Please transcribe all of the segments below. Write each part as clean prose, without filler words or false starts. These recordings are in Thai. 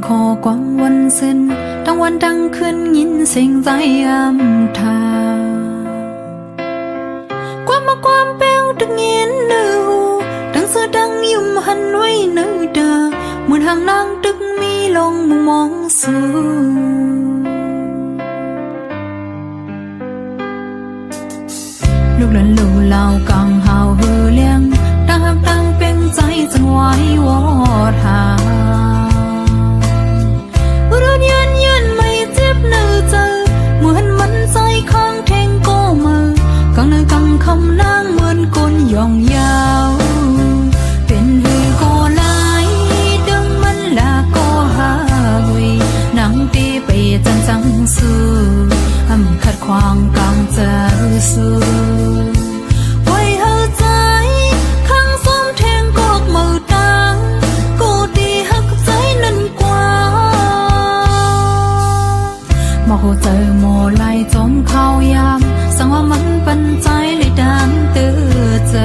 ขอความวันสิ้นทั้งวันทั้งคืนยินเสียงใจทาความเปลวดึงยินnữหูดังเสือดังยุ่มหันไว้nữดาเหมือนหางนางดึกมีลงมองสู่ลูกหลานลู่เหล่ากางหาวเฮือเลี้ยงตั้งหักตั้งเป็นใจจังไว้วอดหารู้ยืนไม่เจ็บเนื้อเจอเหมือนมันใจข้างแทงก็มือกังเนื้อกังคำนางเหมือนก้นยองยาวเป็นหือก็ลายดึงมันละก็หาวินังตีไปจังสู้ขัดขวางกลางเจอสู้ไว้เฮาใจข้างซ้อมแทงกอกมือตังกูดีหักใจนั่นกว่ามาโหเจอโมไล่จมเข้ายามสังว่ามันปันใจเลยดามตื้อใจ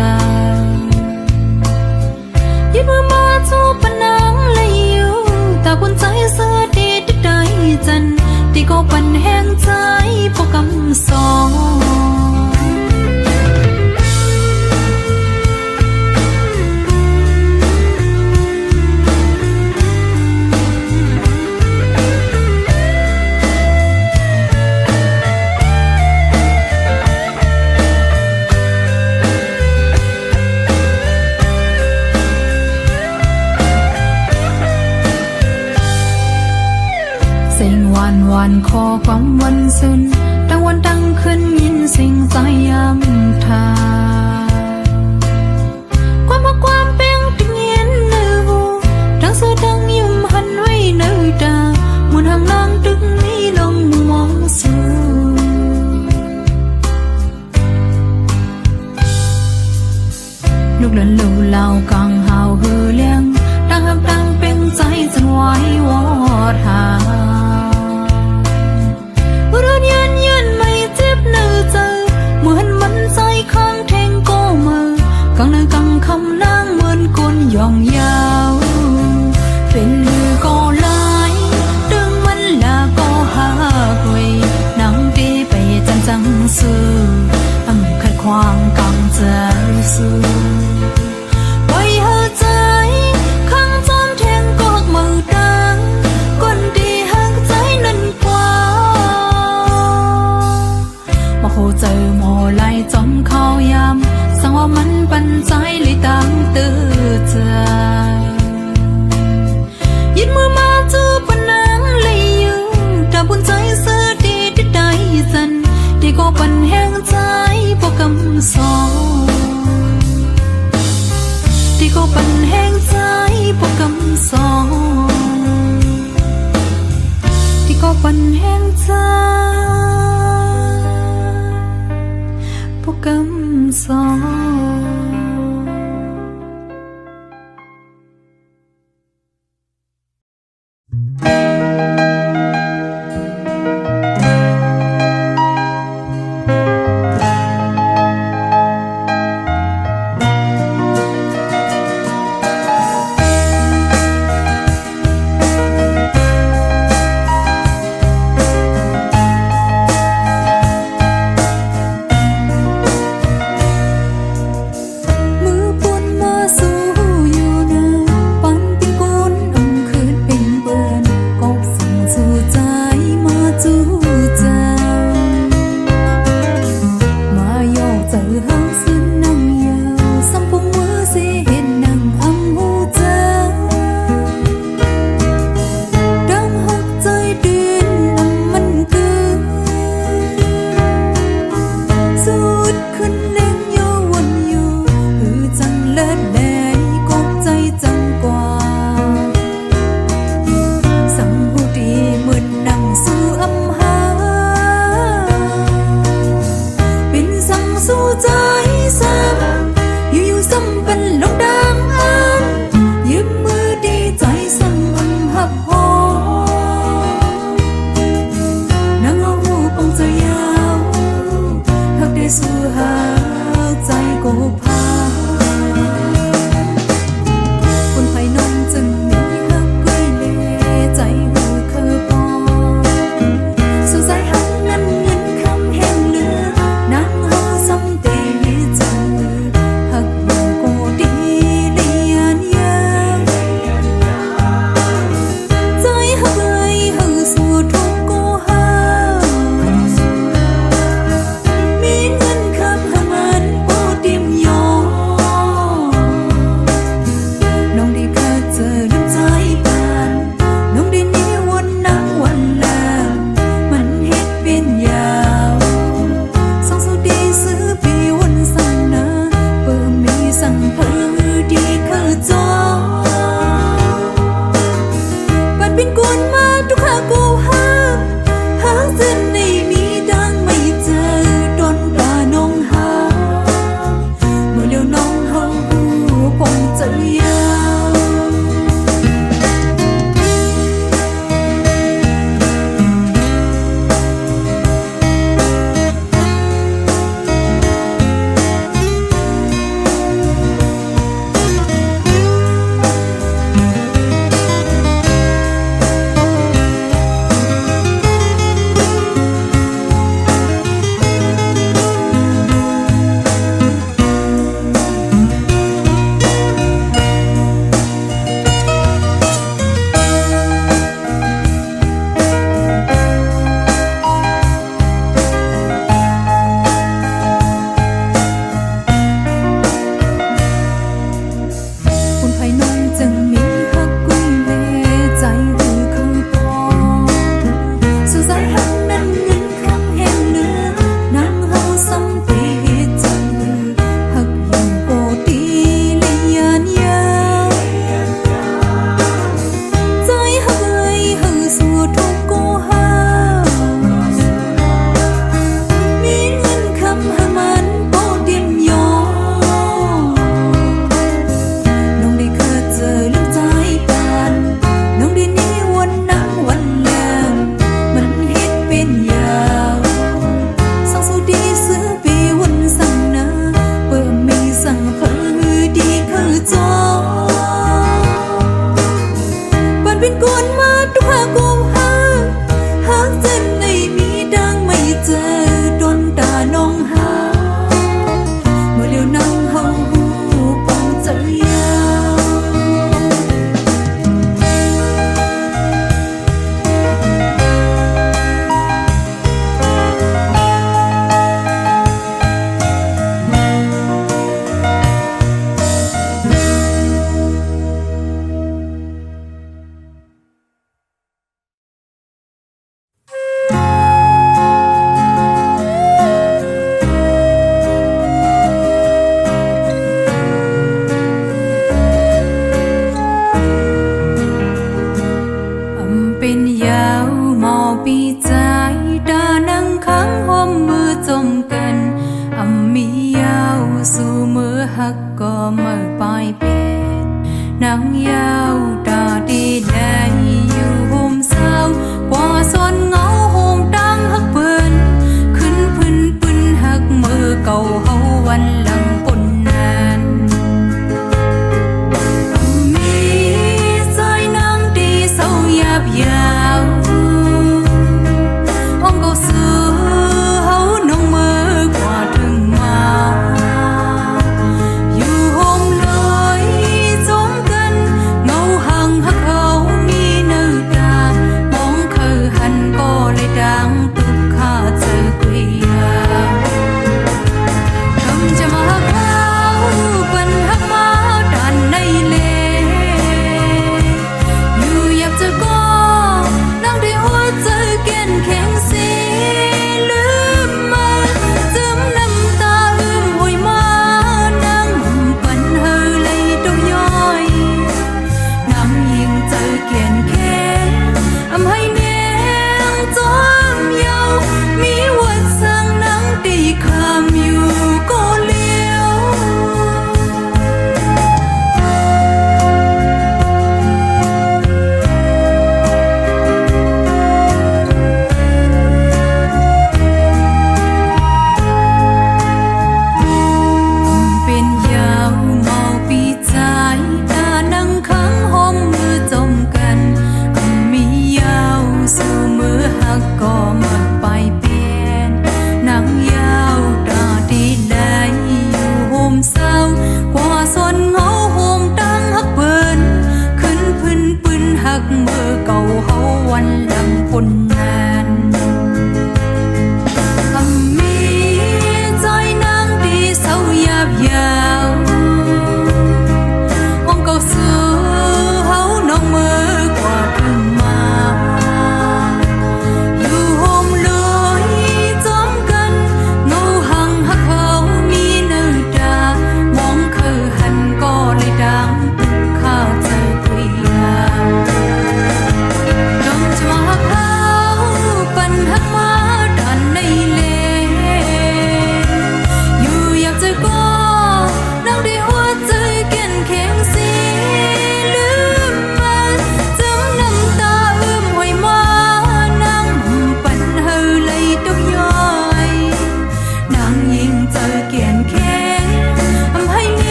ยึดมือมาจูบปนังเลยอยู่แต่บนใจเสื้อดีได้จันที่ก็ปันแห้งใจพวกกำสองวันขอความวันสิ้นตั้งวันตั้งคืนยินเสียงใจทาความเปลวดึงยินnữหูดังเสือดังยุ่มหันไว้nữดาเหมือนหางนางดึกมีลงมองสู่ลูกหลานลู่เหล่ากางหาวเฮือเลี้ยงตั้งหักตั้งเป็นใจจนไว้วอดหารู้ยืนไม่เจ็บเนื้อเจอเหมือนมันใจข้างแทงก็มือกังเนื้อกังคำนางเหมือนก้นยองยาวเป็นมือก็ลายดึงมันละก็หากไว้นังตีไปจังสู้ขัดขวางกังเจอสู้ไว้เฮาใจข้างจอมแทงกอกมือดังก้นดีหา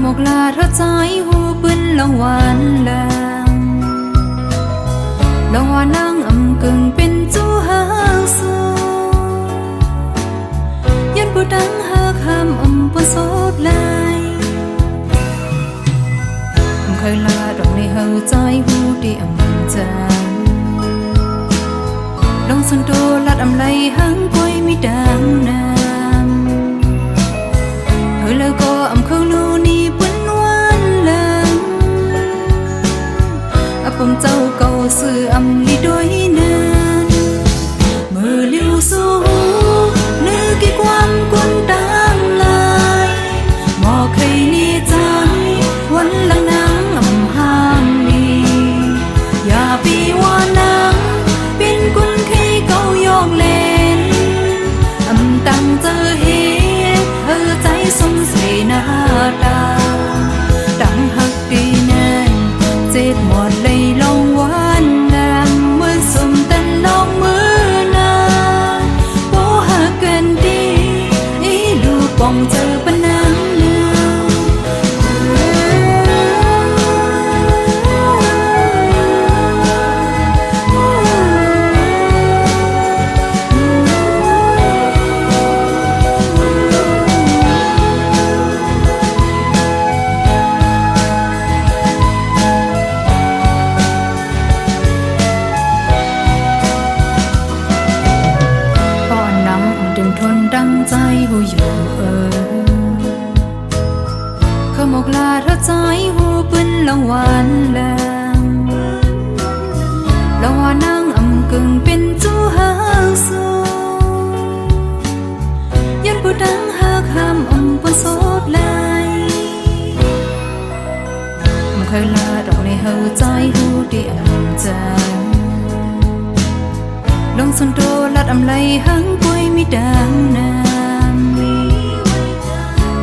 một là thơ trái hô bên lòng hoàn làng lòng hoa nắng ẩm cưng bên chú hàng xưaยันผู้ดังหากห้ามปนโสดลายเคยลาดอกในเฮาใจหูดีจางลงสันโดลัดไหลหังก้อยมีดังน้ำเคยแล้วก็เครื่องลูนี่เปิ้นวันหลังผมเจ้าเก่าซื้อลีด้วยนั้นมือลิ้วสู้นึกกี่ความกวนดังลายหมอเคยนี่ใจวันหลังนางห้ามมีอย่าปีว่านางเป็นกุนเคยเก่ายองเล่นตั้งเจอเฮใจสมเสนาตาดังหักดีแน่เจ็ดหมดเลยลงวันนางเหมือนสมแต่ลงมือนางโบหักกันดีอีลูกปองเจอปนางเนื้ทนดังใจหูอยู่เขาหมกลาเธอใจหูปืนละวันแรงละวันนั่งกึ่งเป็นจูหางสูยันผู้ดังหากห้ามปนโสดลายเคยลาดอกในเฮาใจหูดีจางลงสันโดลัดไหลหังก้อยมีดังน้ำ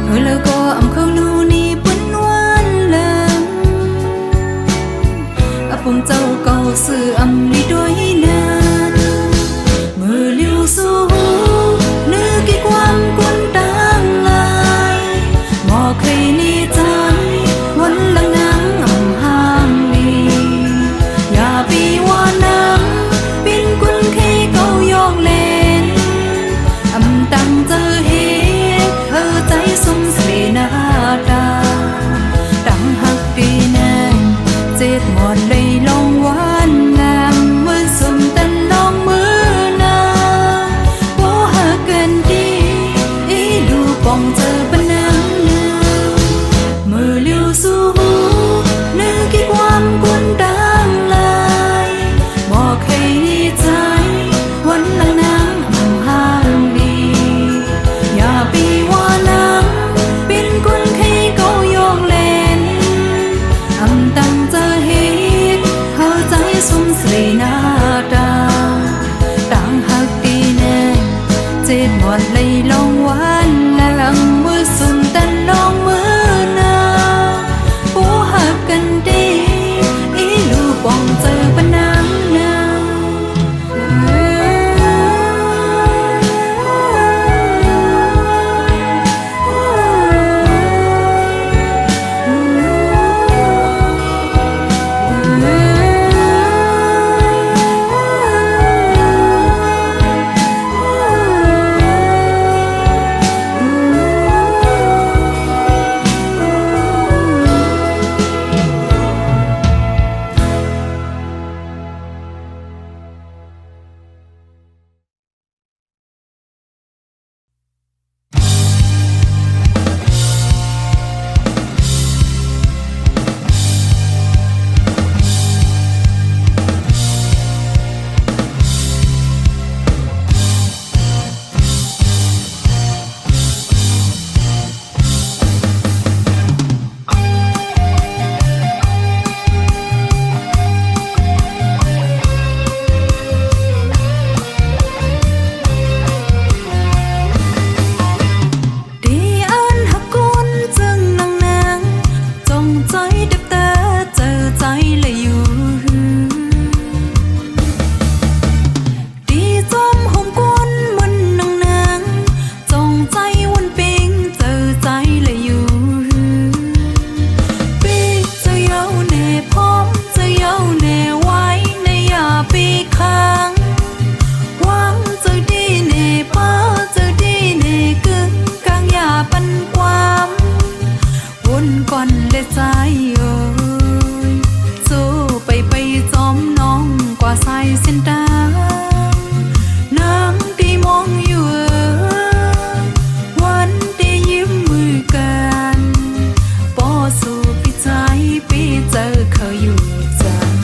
เคยแล้วก็เครื่องลูนี่เปิ้นวันหลังผมเจ้าเก่าซื้อลีด้วยนั้นมือลิ้วสู้นึกกี่ความกวนดังลายหมอเคยนี่ใจวันหลังนางห้ามมีอย่าปีว่านางเป็นกุนเคยเก่ายองเล่นตั้งเจอเฮใจสมเสนาตาดังหักดีแน่เจ็ดหมดเลยลงวันงามเมื่อสมแต่ลงมือนางโบหักกันดีอีลูกปองเจอปนางเนื้อ วนก่อนเลยใจเอ้ยโซ่ไปจอมน้องกว่าสายเส้นตานางที่มองอยู่เอ้ยวันที่ยิ้มมือกันปอสู่พี่ใจพี่เจอเขาอยู่จัง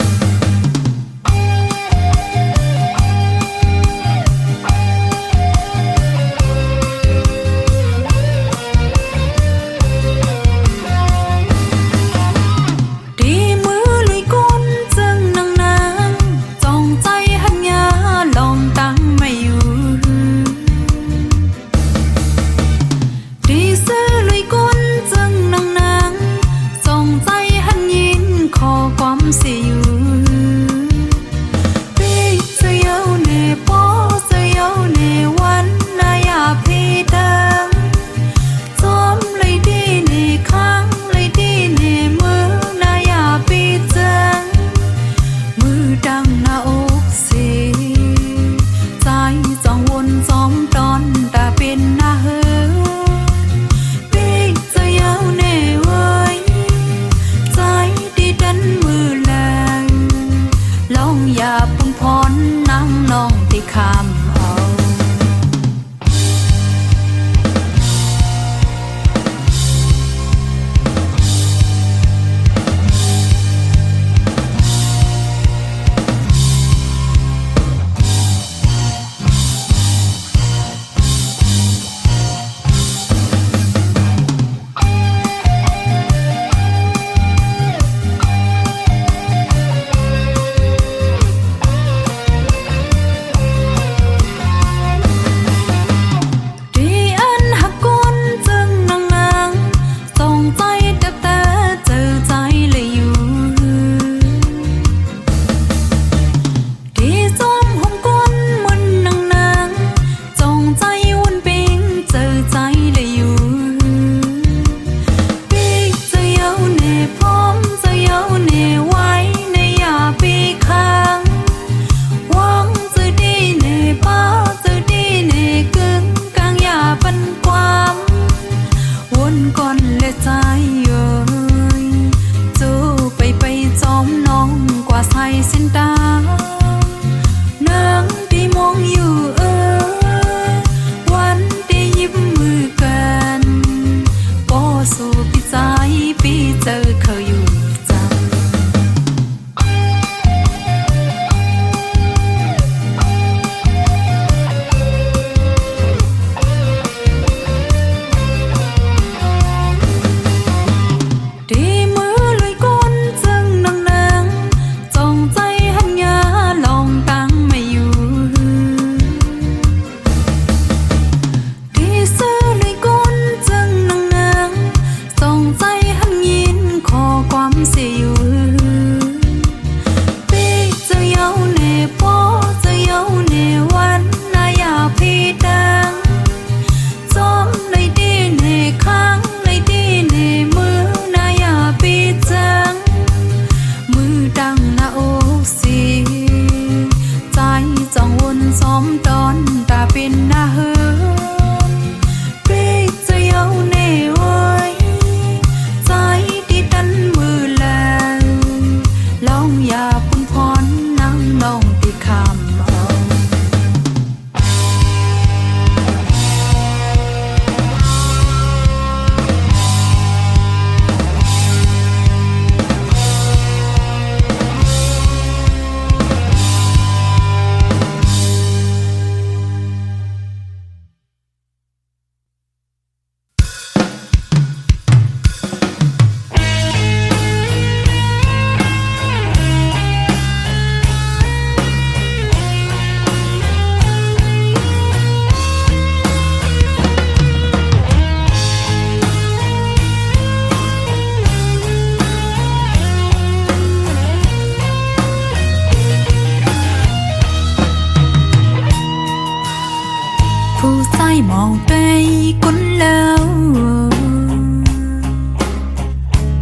màu tây cuốn lao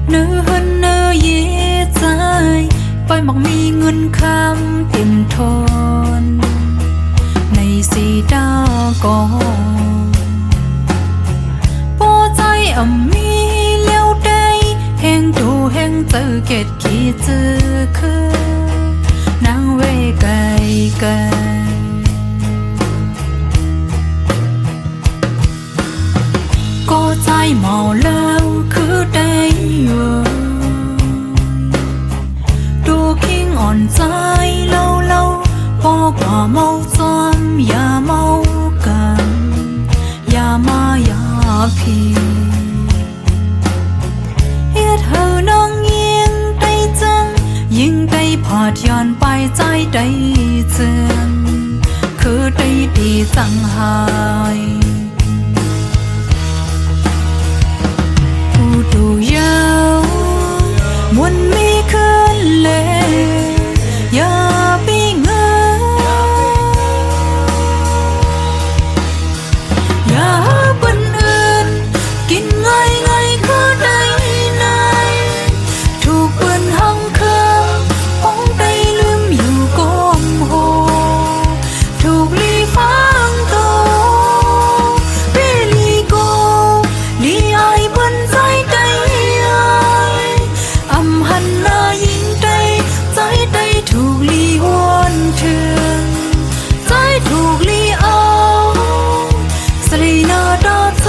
nơi hơn nơi dễ dài vai mặc mi ngân kham tiền thôn này gì đã có bó tay ẩm mi leo đen แห่งดูแห่งเจอเกตขี้จื้อคือนางเวไกไกก็ใจเมาแล้วคือได้อยู่ดูคิงอ่อนใจเล่าเล่าพอกว่าเมาจอมอย่าเมากันอย่ามาอย่าพีเฮ็ดเฮาน้องยิงได้จังยิงได้พอดย้อนไปใจได้เจืองคือได้ดีจังหายผู้ดูยาวมวนมีคืนเลยอย่าปีเงาอย่าบนอื่นกินไงไงก็ได้นายถูกเปื้อนห้องเครื่องห้องได้ลืมอยู่ก้มโหถูกลีฟ้างโตเรลีโกลีไอเปิ้นใจได้อำหันหน้ายิงได้ใจได้ถูกลีวนถึงใจถูกลีเอาสลีนาดาใจ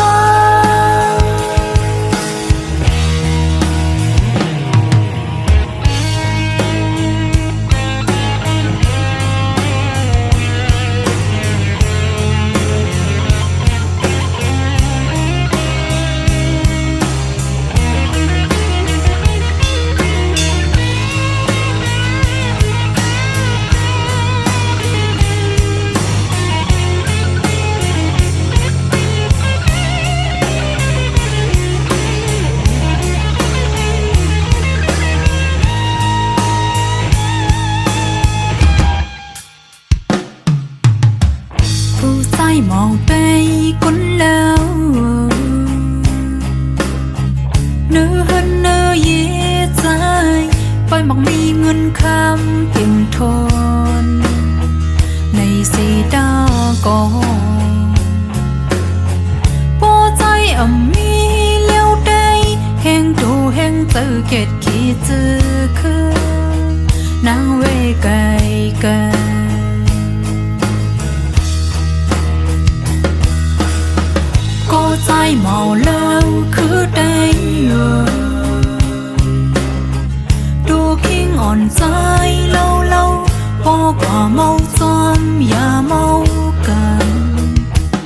ผู้ใจมองไปกุนแล้วเนื้อหันเนื้อเย่ใจไปมักมีเงินคำเพียงทนในสีดากอนพอใจมีเลี้ยวได้แห่งดูแห่งเจอเกตขี้จื้อคือนางเวไกไกก็ใจเมาแล้วคือได้อยู่ดูคิงอ่อนใจเล่าเล่าพอกว่าเมาจอมอย่าเมากัน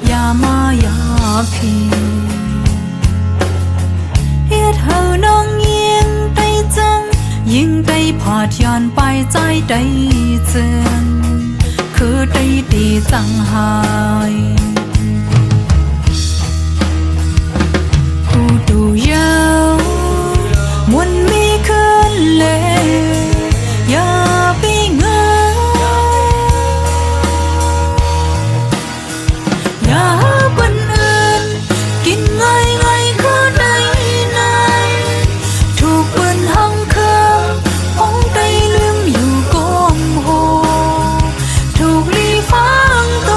อย่ามาอย่าพีเฮ็ดเฮาน้องยิงได้จังยิงได้พอดย้อนไปใจได้เจืองคือได้ดีจังหายผู้ดูยาวมวนมีคืนเลยอย่าปีเงาอย่าบนอื่นกินไงไงก็ได้นายถูกเปื้อนห้องเครื่องห้องได้ลืมอยู่ก้มโหถูกลีฟ้างโต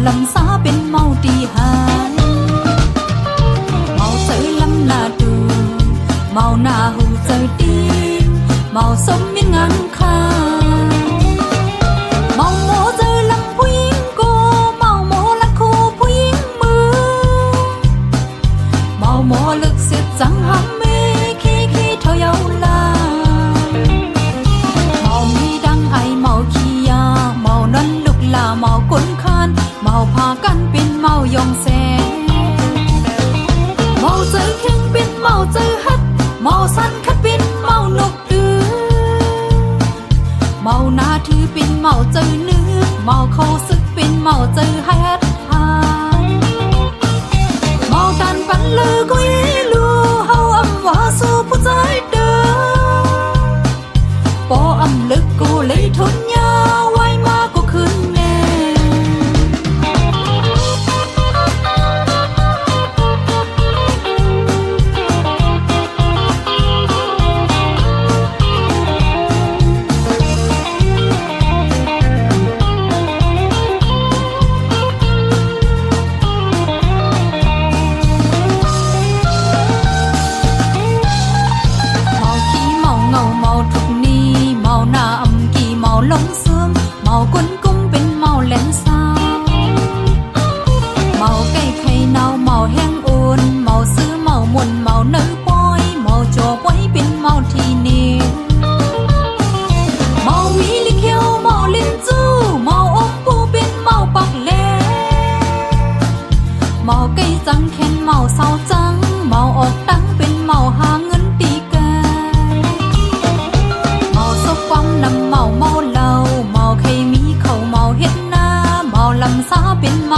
ลำสาเป็นเมาตีหายเมาเจอลำหน้าดูเมาหน้าหูเจอดีเมาสมมินงังคาเมาโมเจอลำผู้หญิงโกเมาโมละคู่ผู้หญิงมือเมาโมลึกเสียจังหำเมขี้เท่าเยาลาเมามีดังไอเมาขี้ยาเมานั่นลุกลาเมาก้นคานเมาพากันเป็นเมายองแสเมาเจอเข่งเป็นเมาเจอฮัดเมาสั้นคัดเป็นเมานกดือเมาหน้าถือเป็นเมาเจอเนื้อเมาเข้าซึกเป็นเมาเจอแฮดหายเมาดันปันลือกุยลูเฮาอำว่าสู้ผู้ใจเด้อปออำลึกกูเลยทนยาไว้มาก็ขึ้นแน่ลงเสื่อมเมาก้นกุ้มเป็นเมาแหลนซาเมาไก่ไข่เน่าเมาแห้งโอนเมาซื้อเมามนเมาเนื้อปอยเมาจอไว้เป็นเมาทีนี้เมาวีลิเขียวเมาลิ้นจู้เมาอมปูเป็นเมาปักแหลเมาไก่จังแค้นเมาเศร้าจังเมาออกตังเป็นเมาหาเงินตีแกเมาซบความนำเมาเมาเมาเคมีเขาเมาเฮ็ดหน้าเมาลำสาเป็นเมา